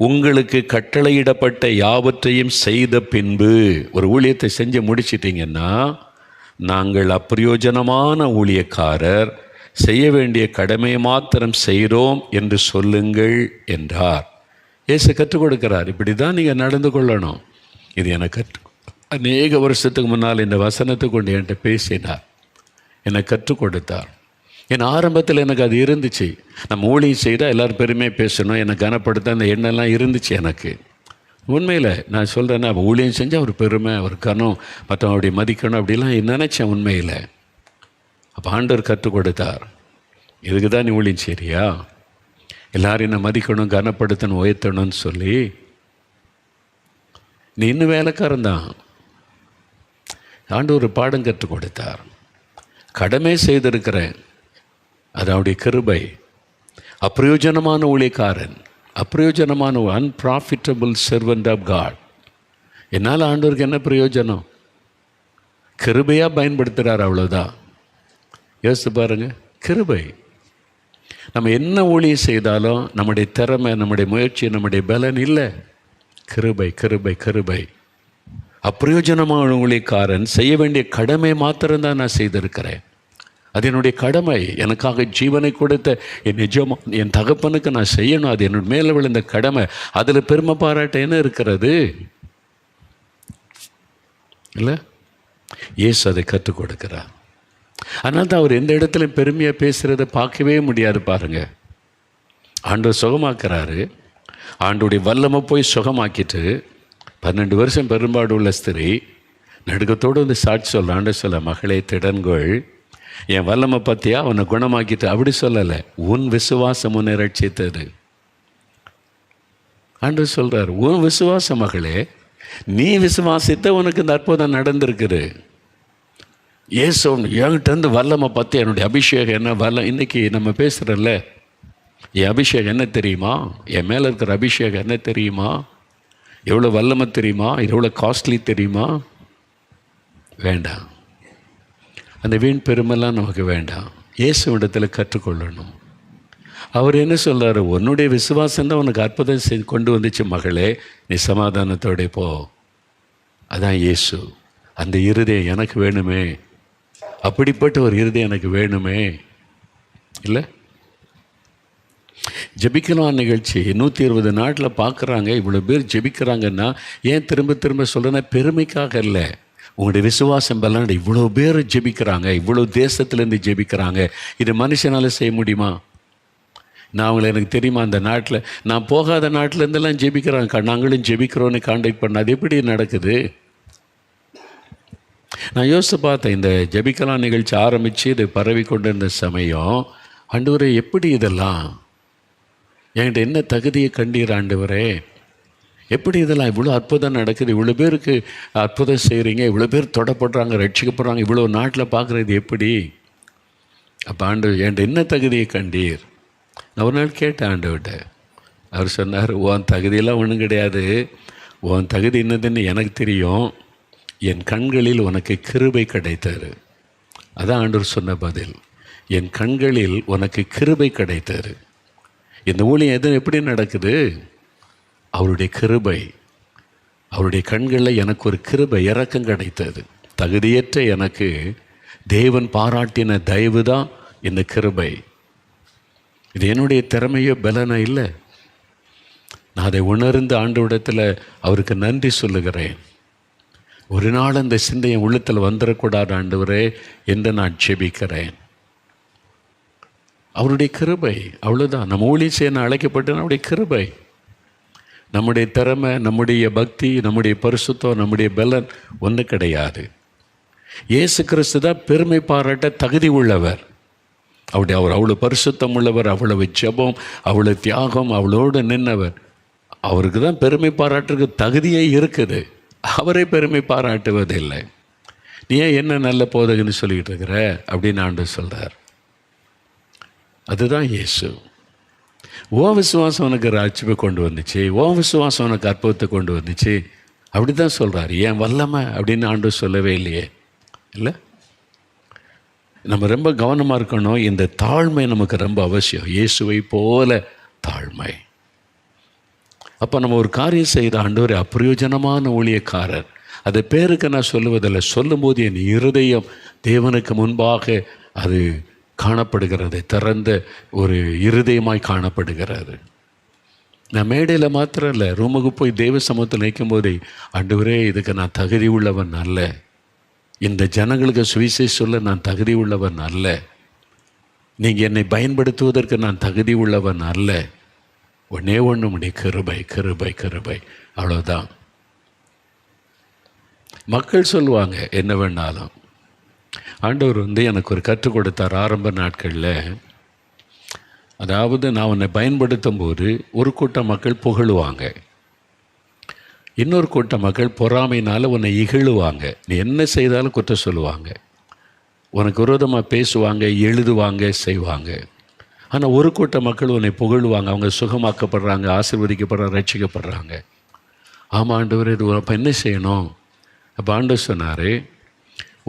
உங்களுக்கு கட்டளையிடப்பட்ட யாவற்றையும் செய்த பின்பு, ஒரு ஊழியத்தை செஞ்சு முடிச்சிட்டிங்கன்னா, நாங்கள் அப்பிரயோஜனமான ஊழியக்காரர், செய்ய வேண்டிய கடமையை மாத்திரம் செய்கிறோம் என்று சொல்லுங்கள் என்றார். இயேசு கற்றுக் கொடுக்கிறார், இப்படி தான் நீங்கள் நடந்து கொள்ளணும். இது எனக்கு அநேக வருஷத்துக்கு முன்னால் இந்த வசனத்தை கொண்டு என்கிட்ட பேசினார், என்னை கற்றுக் கொடுத்தார். என் ஆரம்பத்தில் எனக்கு அது இருந்துச்சு. நம்ம ஊழியம் செய்தால் எல்லோரும் பெருமையாக பேசணும், என்னை கனப்படுத்த அந்த எண்ணெல்லாம் இருந்துச்சு எனக்கு. உண்மையில் நான் சொல்கிறேன்னா, ஊழியம் செஞ்சால் ஒரு பெருமை, ஒரு கனம், மற்றவங்களுடைய மதிக்கணும் அப்படிலாம் நினச்சேன் உண்மையில். அப்போ ஆண்டவர் கற்றுக் கொடுத்தார், இதுக்கு தான் நீ ஊழியம் சரியா, எல்லாரும் என்னை மதிக்கணும், கனப்படுத்தணும், உயர்த்தணும்னு சொல்லி. நீ இன்னும் வேலைக்காரன் தான். ஆண்டவர் ஒரு பாடம் கற்றுக் கொடுத்தார். கடமை செய்திருக்கிறேன், அது அவருடைய கிருபை. அப்பிரயோஜனமான ஊழியக்காரன், அப்பிரயோஜனமான அன்ப்ராஃபிட்டபிள் சர்வெண்ட் ஆஃப் காட். என்னால் ஆண்டவருக்கு என்ன பிரயோஜனம்? கிருபையாக பயன்படுத்துகிறார், அவ்வளோதான். யோசித்து பாருங்கள், கிருபை. நம்ம என்ன ஊழியம் செய்தாலும் நம்முடைய திறமை, நம்முடைய முயற்சி, நம்முடைய பலன் இல்லை. கிருபை, கிருபை, கிருபை. அப்பிரயோஜனமான ஊழியக்காரன் செய்ய வேண்டிய கடமை மாத்திரம்தான் நான் செய்திருக்கிறேன். அது என்னுடைய கடமை. எனக்காக ஜீவனை கொடுத்த என் தகப்பனுக்கு நான் செய்யணும். அது என்னோட மேலே விழுந்த கடமை. அதில் பெருமை பாராட்ட என்ன இருக்கிறது? இல்லை, இயேசு அதை கற்றுக் கொடுக்கிறார். அதனால தான் அவர் எந்த இடத்துலையும் பெருமையாக பேசுகிறத பார்க்கவே முடியாது. பாருங்கள், ஆண்டவர் சுகமாக்குறாரு. ஆண்டோடைய வல்லமை போய் சுகமாக்கிட்டு 12 வருஷம் பெரும்பாடு உள்ள ஸ்திரீ நடுக்கத்தோடு வந்து சாட்சி சொல்ல, ஆண்டவர் சொல்ல, மகளே திடன்கொள், என் வல்லமை பற்றியா அவனை குணமாக்கிட்டு. அப்படி சொல்லலை, உன் விசுவாசம் உன்னை ரட்சித்தது. ஆண்டவர் சொல்கிறார், உன் விசுவாசம் மகளே, நீ விசுவாசித்த உனக்கு இந்த அற்புதம் நடந்திருக்குது. ஏசு என்கிட்டருந்து வல்லமை பற்றி என்னுடைய அபிஷேகம் என்ன வல்லம். இன்றைக்கி நம்ம பேசுகிறல்ல, என் அபிஷேகம் என்ன தெரியுமா? என் மேலே இருக்கிற அபிஷேகம் என்ன தெரியுமா? எவ்வளோ வல்லமை தெரியுமா? எவ்வளோ காஸ்ட்லி தெரியுமா? வேண்டாம். அந்த வீண் பெருமைலாம் நமக்கு வேண்டாம். இயேசுவிடத்தில் கற்றுக்கொள்ளணும். அவர் என்ன சொல்கிறார்? உன்னுடைய விசுவாசம் தான் உனக்கு அற்புதம் கொண்டு வந்துச்சு மகளே, நீ சமாதானத்தோட போ. அதான் இயேசு. அந்த இருதயம் எனக்கு வேணுமே, அப்படிப்பட்ட ஒரு இருதயம் எனக்கு வேணுமே. இல்லை, ஜெபிக்கலாம் நிகழ்ச்சி 120 நாட்டில் பார்க்குறாங்க. இவ்வளோ பேர் ஜெபிக்கிறாங்கன்னா ஏன் திரும்ப திரும்ப சொல்கிறேன்னா, பெருமைக்காக இல்லை. உங்களுடைய விசுவாசம் பலன். இவ்வளோ பேர் ஜெபிக்கிறாங்க, இவ்வளோ தேசத்துலேருந்து ஜெபிக்கிறாங்க. இது மனுஷனால் செய்ய முடியுமா? நான் அவங்களை எனக்கு தெரியுமா? அந்த நாட்டில் நான் போகாத நாட்டிலேருந்தெல்லாம் ஜெபிக்கிறாங்க, நாங்களும் ஜெபிக்கிறோன்னு கான்டாக்ட் பண்ண. அது எப்படி நடக்குது? நான் யோசித்து பார்த்தேன். இந்த ஜெபிக்கலாம் நிகழ்ச்சி ஆரம்பித்து இது பரவி கொண்டு இருந்த சமயம், ஆண்டவரே எப்படி இதெல்லாம், என்கிட்ட என்ன தகுதியை கண்டீர் ஆண்டவரே? எப்படி இதெல்லாம் இவ்வளோ அற்புதம் நடக்குது? இவ்வளோ பேருக்கு அற்புதம் செய்கிறீங்க, இவ்வளோ பேர் தொடப்படுறாங்க, ரட்சிக்கப்படுறாங்க, இவ்வளோ நாட்டில் பார்க்குறது எப்படி? அப்போ ஆண்டவர், என்கிட்ட என்ன தகுதியை கண்டீர்? நான் ஒரு நாள் கேட்டேன் ஆண்டவர்கிட்ட. அவர் சொன்னார், உன் தகுதியெல்லாம் ஒன்றும் கிடையாது. உன் தகுதி என்னதுன்னு எனக்கு தெரியும். என் கண்களில் உனக்கு கிருபை கிடைத்தாரு. அதான் ஆண்டவர் சொன்ன பதில். என் கண்களில் உனக்கு கிருபை கிடைத்தாரு. இந்த ஊழியம் எது எப்படி நடக்குது? அவருடைய கிருபை. அவருடைய கண்களில் எனக்கு ஒரு கிருபை, இரக்கம் கிடைத்தது. தகுதியற்ற எனக்கு தேவன் பாராட்டின தயவு தான் இந்த கிருபை. இது என்னுடைய திறமையோ பலனோ இல்லை. நான் அதை உணர்ந்து ஆண்டவரிடத்தில் அவருக்கு நன்றி சொல்லுகிறேன். ஒரு நாள் அந்த சிந்தையை உள்ளத்தில் வந்துடக்கூடாது ஆண்டவரே என்று நான் ஜெபிக்கிறேன். அவருடைய கிருபை, அவ்வளோதான். நம்ம ஊழியம் செய்ய அழைக்கப்பட்டு நம்முடைய கிருபை. நம்முடைய திறமை, நம்முடைய பக்தி, நம்முடைய பரிசுத்தம், நம்முடைய பலன் ஒன்று கிடையாது. இயேசு கிறிஸ்து தான் பெருமை பாராட்ட தகுதி உள்ளவர். அவர் அவ்வளோ பரிசுத்தம் உள்ளவர், அவ்வளவு ஜெபம், அவ்வளோ தியாகம், அவளோடு நின்றவர். அவருக்கு தான் பெருமை பாராட்டுறதுக்கு தகுதியே இருக்குது. அவரே பெருமை பாராட்டுவதில்லை. நீ ஏன் என்ன நல்ல போதகன்னு சொல்லிக்கிட்டு இருக்கிற அப்படின்னு ஆண்டவர் சொல்கிறார். அதுதான் இயேசு. ஓ விசுவாசம் உனக்கு ராட்சிப்பை கொண்டு வந்துச்சு, ஓ விசுவாசம் உனக்கு அற்புதத்தை கொண்டு வந்துச்சு அப்படி தான் சொல்கிறார். ஏன் வல்லமை அப்படின்னு ஆண்டவர் சொல்லவே இல்லையே. இல்லை, நம்ம ரொம்ப கவனமாக இருக்கணும். இந்த தாழ்மை நமக்கு ரொம்ப அவசியம். இயேசுவை போல தாழ்மை. அப்போ நம்ம ஒரு காரியம் செய்கிற ஆண்டவரே, அப்பிரயோஜனமான ஊழியக்காரர், அது பேருக்கு நான் சொல்லுவதில்லை. சொல்லும்போது என் இருதயம் தேவனுக்கு முன்பாக அது காணப்படுகிறது, திறந்த ஒரு இருதயமாய் காணப்படுகிறது. நான் மேடையில் மாத்திரம் இல்லை, ரூமுக்கு போய் தெய்வ சமூகத்தில் நிற்கும் போதே, ஆண்டவரே இதுக்கு நான் தகுதி உள்ளவன் அல்ல, இந்த ஜனங்களுக்கு சுவிசேஷம் சொல்ல நான் தகுதி உள்ளவன் அல்ல, நீங்கள் என்னை பயன்படுத்துவதற்கு நான் தகுதி உள்ளவன் அல்ல, ஒன்றே ஒன்று உடைய கிருபை, கிருபை, கிருபை, அவ்வளோதான். மக்கள் சொல்லுவாங்க என்ன வேணாலும். ஆண்டவர் எனக்கு ஒரு கற்றுக் கொடுத்தார் ஆரம்ப நாட்களில். அதாவது நான் உன்னை பயன்படுத்தும் போது ஒரு கூட்டம் மக்கள் புகழுவாங்க, இன்னொரு கூட்டம் மக்கள் பொறாமையினால் உன்னை இகழுவாங்க. நீ என்ன செய்தாலும் குற்றம் சொல்லுவாங்க, உனக்கு விரோதமாக பேசுவாங்க, எழுதுவாங்க, செய்வாங்க. ஆனால் ஒரு கூட்ட மக்கள் உன்னை புகழுவாங்க, அவங்க சுகமாக்கப்படுறாங்க, ஆசீர்வதிக்கப்படுறாங்க, ரட்சிக்கப்படுறாங்க. ஆமாம் ஆண்டவர், இது அப்போ என்ன செய்யணும்? அப்போ ஆண்டவர் சொன்னார்,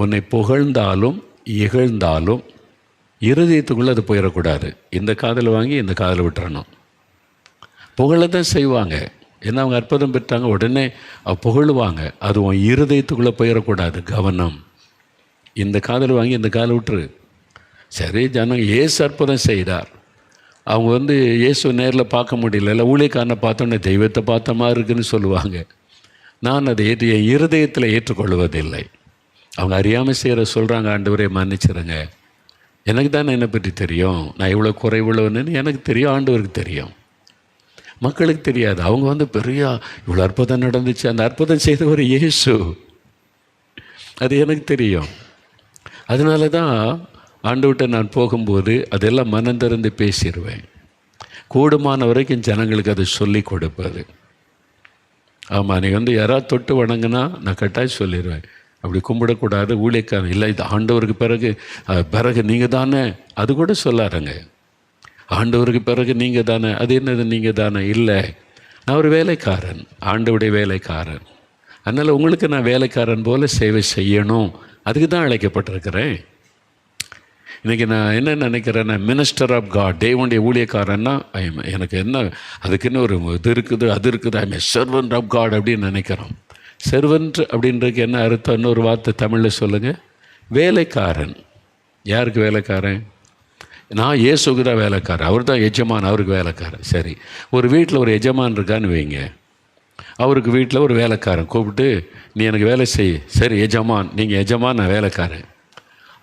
உன்னை புகழ்ந்தாலும் இகழ்ந்தாலும் இருதயத்துக்குள்ளே அது போயிடக்கூடாது. இந்த காதில் வாங்கி இந்த காதில் விட்டுறணும். புகழ தான் செய்வாங்க, ஏன்னா அவங்க அற்புதம் பெற்றாங்க, உடனே புகழுவாங்க. அது உன் இருதயத்துக்குள்ளே போயிடக்கூடாது. கவனம். இந்த காதில் வாங்கி இந்த காதில் விட்டுரு. சரி, ஜனங்க இயேசு அற்புதம் செய்தார், அவங்க இயேசு நேரில் பார்க்க முடியல, இல்லை ஊழியக்காரனை பார்த்தோன்னே தெய்வத்தை பார்த்த மாதிரி இருக்குன்னு சொல்லுவாங்க. நான் அதை என் இருதயத்தில் ஏற்றுக்கொள்வதில்லை. அவங்க அறியாமல் செய்கிற சொல்கிறாங்க, ஆண்டவரே மன்னிச்சிருங்க, எனக்கு தானே என்னை பற்றி தெரியும், நான் இவ்வளோ குறைவுள்ளவன்னு எனக்கு தெரியும், ஆண்டவருக்கு தெரியும், மக்களுக்கு தெரியாது. அவங்க பெரிய இவ்வளோ அற்புதம் நடந்துச்சு, அந்த அற்புதம் செய்தவர் இயேசு, அது எனக்கு தெரியும். அதனால தான் ஆண்டவர்கிட்ட நான் போகும்போது அதெல்லாம் மனம் திறந்து பேசிடுவேன். கூடுமான வரைக்கும் ஜனங்களுக்கு அதை சொல்லி கொடுப்பது. ஆமாம், நீ யாராவது தொட்டு வணங்கினா நான் கட்டாயம் சொல்லிடுவேன், அப்படி கும்பிடக்கூடாது, ஊழியக்காரன் இல்லை, இது ஆண்டவருக்கு பிறகு நீங்கள் தானே, அது கூட சொல்லாருங்க. ஆண்டவருக்கு பிறகு நீங்கள் தானே, அது என்னது நீங்கள் தானே? இல்லை, நான் ஒரு வேலைக்காரன், ஆண்டவருடைய வேலைக்காரன். அதனால் உங்களுக்கு நான் வேலைக்காரன் போல் சேவை செய்யணும், அதுக்கு தான் அழைக்கப்பட்டிருக்கிறேன். இன்றைக்கி நான் என்ன நினைக்கிறேன்னா, மினிஸ்டர் ஆஃப் காட், தேவனுடைய ஊழியக்காரன்னா எனக்கு என்ன அதுக்குன்னு ஒரு இது இருக்குது, அது இருக்குது, I am a servant of God அப்படின்னு நினைக்கிறோம். சர்வன்ட் அப்படின்றதுக்கு என்ன அர்த்தம்? இன்னொரு வார்த்தை தமிழில் சொல்லுங்கள், வேலைக்காரன். யாருக்கு வேலைக்காரன்? நான் இயேசுக்கு தான் வேலைக்காரன், அவர் தான் எஜமான், அவருக்கு வேலைக்காரன். சரி, ஒரு வீட்டில் ஒரு எஜமான் இருக்கான்னு வைங்க, அவருக்கு வீட்டில் ஒரு வேலைக்காரன் கூப்பிட்டு, நீ எனக்கு வேலை செய். சரி எஜமான், நீங்கள் எஜமான், நான் வேலைக்காரன்.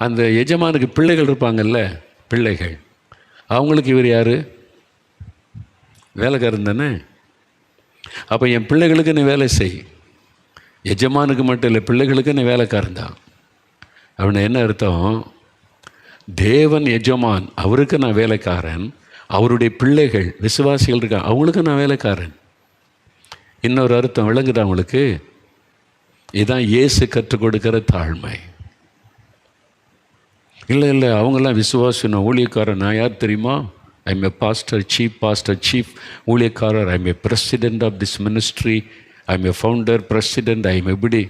அந்த எஜமானுக்கு பிள்ளைகள் இருப்பாங்கல்ல, பிள்ளைகள், அவங்களுக்கு இவர் யார்? வேலைக்காரன் தானே. அப்போ என் பிள்ளைகளுக்கு நீ வேலை செய். எஜமானுக்கு மட்டும் இல்லை, பிள்ளைகளுக்கு நீ வேலைக்காரன் தான். அவனை என்ன அர்த்தம்? தேவன் எஜமான், அவருக்கு நான் வேலைக்காரன், அவருடைய பிள்ளைகள் விசுவாசிகள் இருக்காங்க, அவங்களுக்கு நான் வேலைக்காரன். இன்னொரு அர்த்தம் விளங்குதா அவங்களுக்கு? இதுதான் இயேசு கற்றுக் கொடுக்கிற தாழ்மை. இல்லை அவங்கெல்லாம் விசுவாசம், ஊழியக்காரன். நான் யார் தெரியுமா? I am a pastor, chief ஊழியக்காரர், I am a president of this ministry, I am a founder, president, I am எப்படி?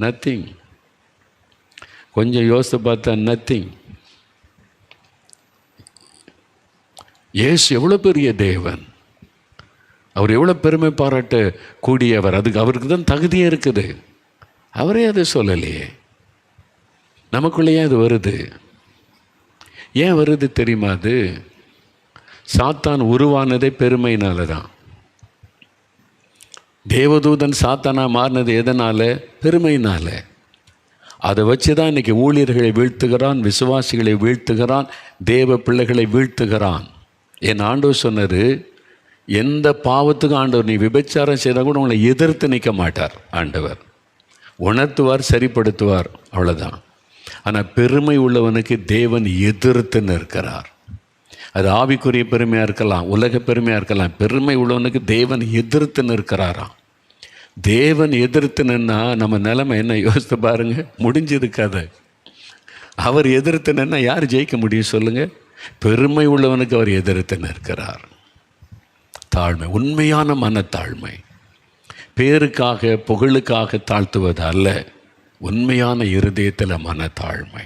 நத்திங். கொஞ்சம் யோசித்து பார்த்தா நத்திங். இயேசு எவ்வளோ பெரிய தேவன், அவர் எவ்வளோ பெருமை பாராட்ட கூடியவர், அவருக்கு தான் தகுதியே இருக்குது. அவரே அதை சொல்லலையே. நமக்குள்ளேயே அது வருது. ஏன் வருது தெரியுமா? அது சாத்தான் உருவானதே பெருமையினால தான். தேவதூதன் சாத்தானா மாறினது எதனால்? பெருமையினால. அதை வச்சு தான் இன்றைக்கி ஊழியர்களை வீழ்த்துகிறான், விசுவாசிகளை வீழ்த்துகிறான், தேவ பிள்ளைகளை வீழ்த்துகிறான். என் ஆண்டவர் சொன்னார், எந்த பாவத்துக்கும் ஆண்டவர், நீ விபச்சாரம் செய்தால் கூட உங்களை எதிர்த்து நிற்க மாட்டார். ஆண்டவர் உணர்த்துவார், சரிப்படுத்துவார், அவ்வளோதான். ஆனால் பெருமை உள்ளவனுக்கு தேவன் எதிர்த்து நிற்கிறார். அது ஆவிக்குரிய பெருமையாக இருக்கலாம், உலக பெருமையாக இருக்கலாம். பெருமை உள்ளவனுக்கு தேவன் எதிர்த்து நிற்கிறாராம். தேவன் எதிர்த்து நின்னா நம்ம நிலைமை என்ன? யோசித்து பாருங்க, முடிஞ்சது கதை. அவர் எதிர்த்து நின்னா யார் ஜெயிக்க முடியும் சொல்லுங்க? பெருமை உள்ளவனுக்கு அவர் எதிர்த்து நிற்கிறார். தாழ்மை, உண்மையான மனத்தாழ்மை, பேருக்காக புகழுக்காக தாழ்த்துவது அல்ல, உண்மையான இருதயத்தில் மனத்தாழ்மை.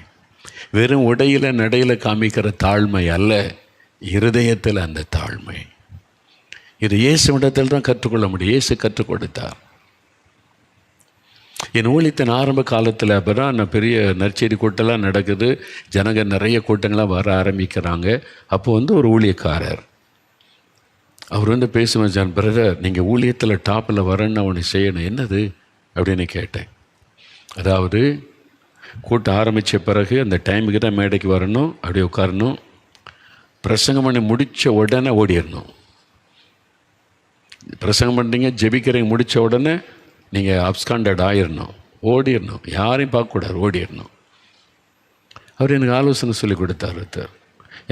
வெறும் உடையில் நடையில் காமிக்கிற தாழ்மை அல்ல, இருதயத்தில் அந்த தாழ்மை. இது இயேசுவிடத்தில் தான் கற்றுக்கொள்ள முடியும். இயேசு கற்றுக் கொடுத்தார். என் ஊழியத்தின் ஆரம்ப காலத்தில் அப்போ தான் நான் பெரிய நற்செய்தி கூட்டம்லாம் நடக்குது, ஜனங்க நிறைய கூட்டங்களாக வர ஆரம்பிக்கிறாங்க. அப்போ ஒரு ஊழியக்காரர் அவர் பேசுவேன், ஜான் பிரதர், நீங்கள் ஊழியத்தில் டாப்பில் வரேன்னு அவனை செய்யணும். என்னது அப்படின்னு கேட்டேன். அதாவது கூட்டம் ஆரம்பித்த பிறகு அந்த டைமுக்கு தான் மேடைக்கு வரணும், அப்படியே உட்காரணும், பிரசங்கம் பண்ணி முடித்த உடனே ஓடிடணும். பிரசங்கம் பண்ணுறீங்க, ஜெபிக்கிறீங்க, முடித்த உடனே நீங்கள் அப்ஸ்காண்டட் ஆயிடணும், ஓடிடணும், யாரையும் பார்க்கக்கூடாது, ஓடிடணும். அவர் எனக்கு ஆலோசனை சொல்லி கொடுத்தார்.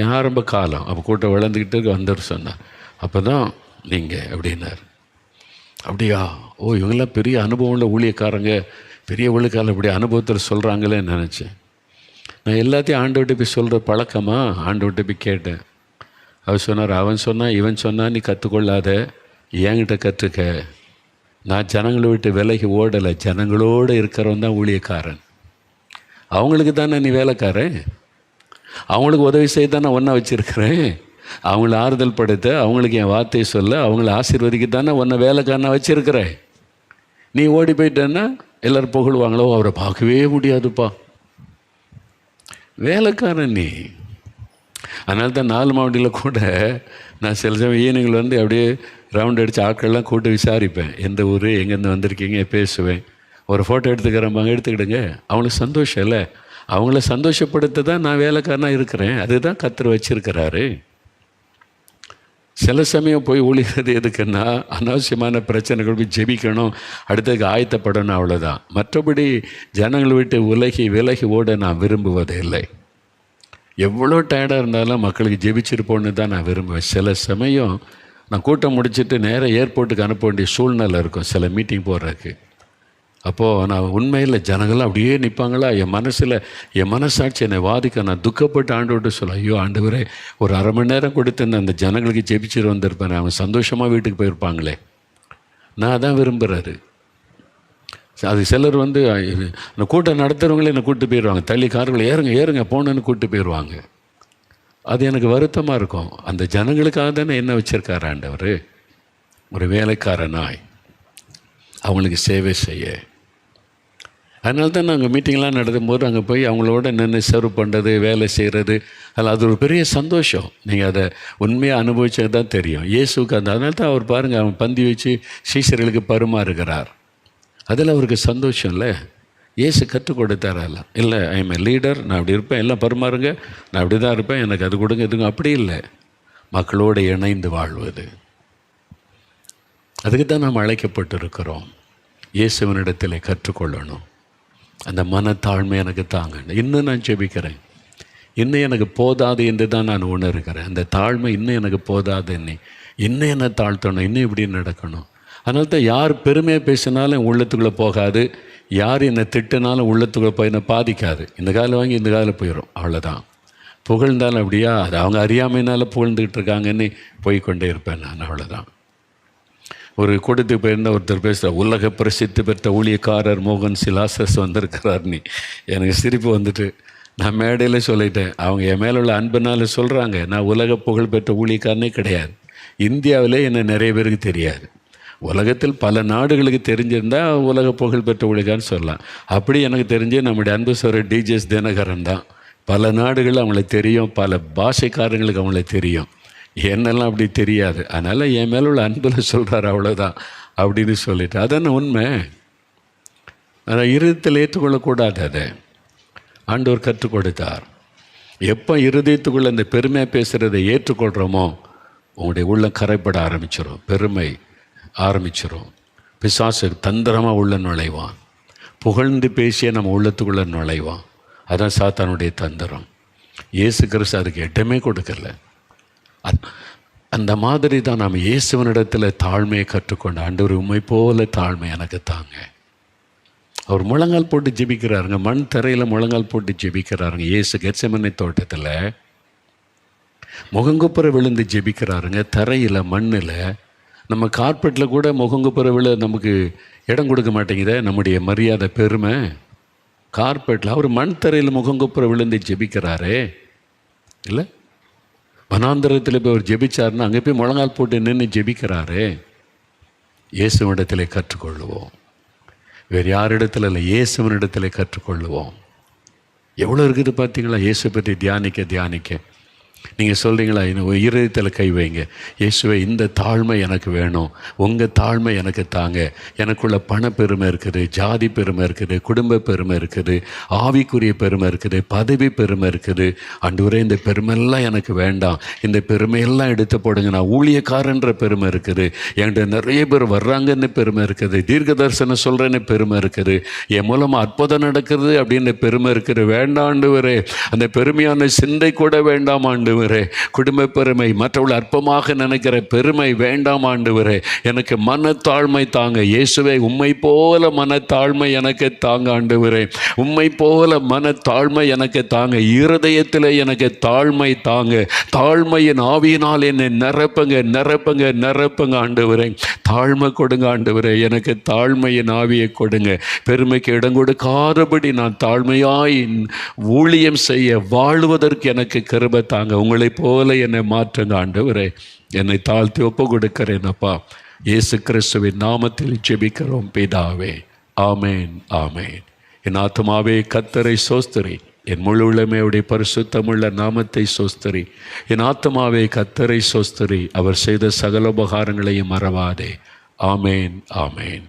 என் ஆரம்ப காலம் அப்போ கூட்டம் வளர்ந்துக்கிட்டு வந்தவர் சொன்னார், அப்போ தான் நீங்கள் அப்படின்னார். அப்படியா? ஓ, இவங்கெல்லாம் பெரிய அனுபவம் உள்ள ஊழியக்காரங்க, பெரிய ஊழியக்காரங்க இப்படி அனுபவத்தில் சொல்கிறாங்களேன்னு நினச்சேன். நான் எல்லாத்தையும் ஆண்டவர்கிட்ட போய் சொல்கிற பழக்கமா? ஆண்டவர்கிட்ட போய் கேட்டேன். அவர் சொன்னார், அவன் சொன்னான் இவன் சொன்னான் நீ கற்றுக்கொள்ளாத, என்கிட்ட கற்றுக்க. நான் ஜனங்களை விட்டு விலகி ஓடலை. ஜனங்களோடு இருக்கிறவன் தான் ஊழியக்காரன். அவங்களுக்கு தானே நீ வேலைக்காரன். அவங்களுக்கு உதவி செய்ய தானே ஒன்றா வச்சுருக்கிறேன். அவங்கள ஆறுதல் படுத்த, அவங்களுக்கு என் வார்த்தையை சொல்ல, அவங்கள ஆசீர்வதிக்க தானே ஒன்றை வேலைக்காரனை வச்சுருக்கிறேன். நீ ஓடி போயிட்டேன்னா எல்லோரும் புகழ்வாங்களோ, அவரை பார்க்கவே முடியாதுப்பா. வேலைக்காரன் நீ. அதனால தான் 4 மாவட்டத்தில் கூட நான் சில சமயம் ஈவினிங்கில் வந்து அப்படியே ரவுண்ட் அடித்து ஆட்கள்லாம் கூட்டு விசாரிப்பேன். எந்த ஊர், எங்கேருந்து வந்திருக்கீங்க, பேசுவேன். ஒரு ஃபோட்டோ எடுத்துக்கிறம்பாங்க, எடுத்துக்கிடுங்க. அவங்களுக்கு சந்தோஷம் இல்லை. அவங்கள சந்தோஷப்படுத்த தான் நான் வேலைக்காரனாக இருக்கிறேன். அதுதான் கர்த்தர் வச்சிருக்கிறாரு. சில சமயம் போய் ஒழிகிறது எதுக்குன்னா, அனாவசியமான பிரச்சனைகள் போய் ஜெபிக்கணும், அடுத்ததுக்கு ஆயத்தப்படணும், அவ்வளோதான். மற்றபடி ஜனங்களை விட்டு விலகி ஓட நான் விரும்புவதே இல்லை. எவ்வளோ டயர்டாக இருந்தாலும் மக்களுக்கு ஜெபிச்சிருப்போன்னு தான் நான் விரும்புவேன். சில சமயம் நான் கூட்டம் முடிச்சுட்டு நேராக ஏர்போர்ட்டுக்கு அனுப்ப வேண்டிய சூழ்நிலை இருக்கும், சில மீட்டிங் போடுறதுக்கு. அப்போது நான் உண்மையில் ஜனங்கள்லாம் அப்படியே நிற்பாங்களா, என் மனசாட்சி என்னை வாதிக்க. நான் துக்கப்பட்டு ஆண்டவர்கிட்ட சொல்ல, ஐயோ ஆண்டவரே, ஒரு அரை மணி நேரம் கொடுத்து அந்த ஜனங்களுக்கு ஜெபிச்சிட்டு வந்திருப்பேன், அவங்க சந்தோஷமாக வீட்டுக்கு போயிருப்பாங்களே. நான் அதான் விரும்புகிறாரு. அது சிலர் வந்து அந்த கூட்டம் நடத்துகிறவங்களே என்னை கூப்பிட்டு போயிடுவாங்க. தள்ளி கார்கள் ஏறுங்க போனேன்னு கூப்பிட்டு போயிடுவாங்க. அது எனக்கு வருத்தமாக இருக்கும். அந்த ஜனங்களுக்காக தானே என்ன வச்சுருக்காரு ஆண்டவர், ஒரு வேலைக்காரனாய் அவங்களுக்கு சேவை செய்ய. அதனால தான் நாங்கள் மீட்டிங்லாம் நடத்தும்போது அங்கே போய் அவங்களோட நின்று சர்வ் பண்ணுறது, வேலை செய்கிறது, அதில் அது ஒரு பெரிய சந்தோஷம். நீங்கள் அதை உண்மையாக அனுபவிச்சது தான் தெரியும். இயேசுக்கு அதனால தான் அவர் பாருங்கள், அவன் பந்தி வச்சு சீஷர்களுக்கு பருமாறுகிறார். அதில் அவருக்கு சந்தோஷம் இல்லை. இயேசு கற்றுக் கொடுத்தாரல்ல. இல்லை, ஐ எம் எ லீடர், நான் அப்படி இருப்பேன், எல்லாம் பருமாறுங்க, நான் அப்படி தான் இருப்பேன், எனக்கு அது கொடுங்க இதுங்க, அப்படி இல்லை. மக்களோடு இணைந்து வாழ்வது, அதுக்கு தான் நாம் அழைக்கப்பட்டு இருக்கிறோம். இயேசுவனிடத்தில் கற்றுக்கொள்ளணும். அந்த மனத்தாழ்மை எனக்கு தாங்க. இன்னும் நான் ஜெபிக்கிறேன், இன்னும் எனக்கு போதாது என்று தான் நான் உணர்கிறேன். அந்த தாழ்மை இன்னும் எனக்கு போதாது, இன்னும் என்ன தாழ்த்தணும், இன்னும் இப்படி நடக்கணும். அதனால தான் யார் பெருமையாக பேசினாலும் உள்ளத்துக்குள்ளே போகாது, யார் என்னை திட்டினாலும் உள்ளத்துக்குள்ளே போய் என்னை பாதிக்காது. இந்த காலம் வாங்கி இந்த காலம் போயிடும், அவ்வளோதான். புகழ்ந்தாலும் அப்படியா, அது அவங்க அறியாமையினால் புகழ்ந்துக்கிட்டு இருக்காங்கன்னு போய்கொண்டே இருப்பேன் நான், அவ்வளோதான். ஒரு கூட்டத்துக்கு போயிருந்தால் ஒருத்தர் பேசுகிறார், உலக பிரசித்தி பெற்ற ஊழியக்காரர் மோகன் சிலாசஸ் வந்திருக்கிறார்னு. எனக்கு சிரிப்பு வந்துட்டு நான் மேடையில் சொல்லிட்டேன், அவங்க என் மேலே உள்ள அன்புனால சொல்கிறாங்க. நான் உலக புகழ் பெற்ற ஊழியக்காரனே கிடையாது. இந்தியாவிலே என்னை நிறைய பேருக்கு தெரியாது. உலகத்தில் பல நாடுகளுக்கு தெரிஞ்சிருந்தால் உலக புகழ் பெற்ற ஊழியக்காரன்னு சொல்லலாம். அப்படி எனக்கு தெரிஞ்சு நம்முடைய அன்பு சோதரர் டிஜிஎஸ் தினகரன் தான். பல நாடுகள் அவங்கள தெரியும், பல பாஷைக்காரங்களுக்கு அவங்கள தெரியும். என்னெல்லாம் அப்படி தெரியாது. அதனால் என் மேலே உள்ள அன்பில் சொல்கிறார், அவ்வளோதான் அப்படின்னு சொல்லிட்டு. அதான உண்மை. அதை இருதயத்தில் ஏற்றுக்கொள்ளக்கூடாது. அதை ஆண்டவர் கற்றுக் கொடுத்தார். எப்போ இருதயத்துக்குள்ளே அந்த பெருமையாக பேசுகிறதை ஏற்றுக்கொள்கிறோமோ, உங்களுடைய உள்ளம் கரைப்பட ஆரம்பிச்சிடும், பெருமை ஆரம்பிச்சிடும். பிசாசு தந்திரமாக உள்ள நுழைவான், புகழ்ந்து பேசிய நம்ம உள்ளத்துக்குள்ளே நுழைவான். அதான் சாத்தானுடைய தந்திரம். இயேசு கிறிஸ்து அதுக்கு இடமே கொடுக்கல. அந்த மாதிரி தான் நாம் இயேசுவனிடத்தில் தாழ்மையை கற்றுக்கொண்ட. ஆண்டவர் உண்மை போல தாழ்மை எனக்கு தாங்க. அவர் முழங்கால் போட்டு ஜெபிக்கிறாருங்க, மண் தரையில் முழங்கால் போட்டு ஜெபிக்கிறாருங்க. இயேசு கெத்செமனே தோட்டத்தில் முகங்குப்புற விழுந்து ஜெபிக்கிறாருங்க, தரையில் மண்ணில். நம்ம கார்பெட்டில் கூட முகங்குப்புற விழ நமக்கு இடம் கொடுக்க மாட்டேங்குதே நம்முடைய மரியாதை, பெருமை. கார்பெட்டில் அவர் மண் தரையில் முகங்குப்புற விழுந்து ஜெபிக்கிறாரே இல்லை. வனாந்தரத்தில் போய் அவர் ஜெபிச்சாருன்னா அங்கே போய் முழங்கால் போட்டு நின்று ஜெபிக்கிறாரே. இயேசுவனிடத்தில் கற்றுக்கொள்ளுவோம், வேறு யாரிடத்தில் இல்லை, இயேசுவனிடத்தில் கற்றுக்கொள்ளுவோம். எவ்வளோ இருக்குது பார்த்தீங்களா இயேசு பற்றி தியானிக்க. நீங்கள் சொல்கிறீங்களா, இன்னும் இருதயத்தில் கை வைங்க, இயேசுவே இந்த தாழ்மை எனக்கு வேணும், உங்கள் தாழ்மை எனக்கு தாங்க. எனக்குள்ள பண பெருமை இருக்குது, ஜாதி பெருமை இருக்குது, குடும்ப பெருமை இருக்குது, ஆவிக்குரிய பெருமை இருக்குது, பதவி பெருமை இருக்குது. ஆண்டவரே இந்த பெருமையெல்லாம் எனக்கு வேண்டாம், இந்த பெருமையெல்லாம் எடுத்து போடுங்க. நான் ஊழியக்காரன்ற பெருமை இருக்குது, என்கிட்ட நிறைய பேர் வர்றாங்கன்னு பெருமை இருக்குது, தீர்க்க தரிசனம் சொல்கிறேன்னு பெருமை இருக்குது, என் மூலமாக அற்புதம் நடக்கிறது அப்படின்னு பெருமை இருக்குது. வேண்டாம் ஆண்டவரே, அந்த பெருமையான சிந்தை கூட வேண்டாம் ஆண்டவரே. ஆண்டவரே. குடும்ப பெருமை, மற்றவர்கள் அற்பமாக நினைக்கிற பெருமை வேண்டாம் ஆண்டவரே. எனக்கு மனத்தாழ்மை தாங்க இயேசுவே. உம்மை போல மனத்தாழ்மை எனக்கு தாங்க ஆண்டவரே. உம்மை போல மனத்தாழ்மை எனக்கு தாங்க. இருதயத்தில் எனக்கு தாழ்மை தாங்க. தாழ்மையின் ஆவியினால் என்னை நிரப்புங்க நிரப்புங்க நிரப்புங்க ஆண்டவரே. தாழ்மை கொடுங்க ஆண்டவரே. எனக்கு தாழ்மையின் ஆவியை கொடுங்க. பெருமைக்கு இடம் கொடுக்காதபடி நான் தாழ்மையாய் ஊழியம் செய்ய வாழ்வதற்கு எனக்கு கிருபை தாங்க. உங்களைப் போல என்னை மாற்றுங்க ஆண்டவரே. என்னை தாழ்த்தி ஒப்பு கொடுக்கிறேன் அப்பா. இயேசு கிறிஸ்துவின் நாமத்தில் ஜெபிக்கிறோம் பிதாவே. ஆமேன் ஆமேன். என் ஆத்துமாவே கர்த்தரை சோஸ்திரி, என் முழு உள்ளமையுடைய பரிசுத்தமுள்ள நாமத்தை சோஸ்திரி. என் ஆத்துமாவே கர்த்தரை சோஸ்திரி, அவர் செய்த சகல உபகாரங்களையும் மறவாதே. ஆமேன் ஆமேன்.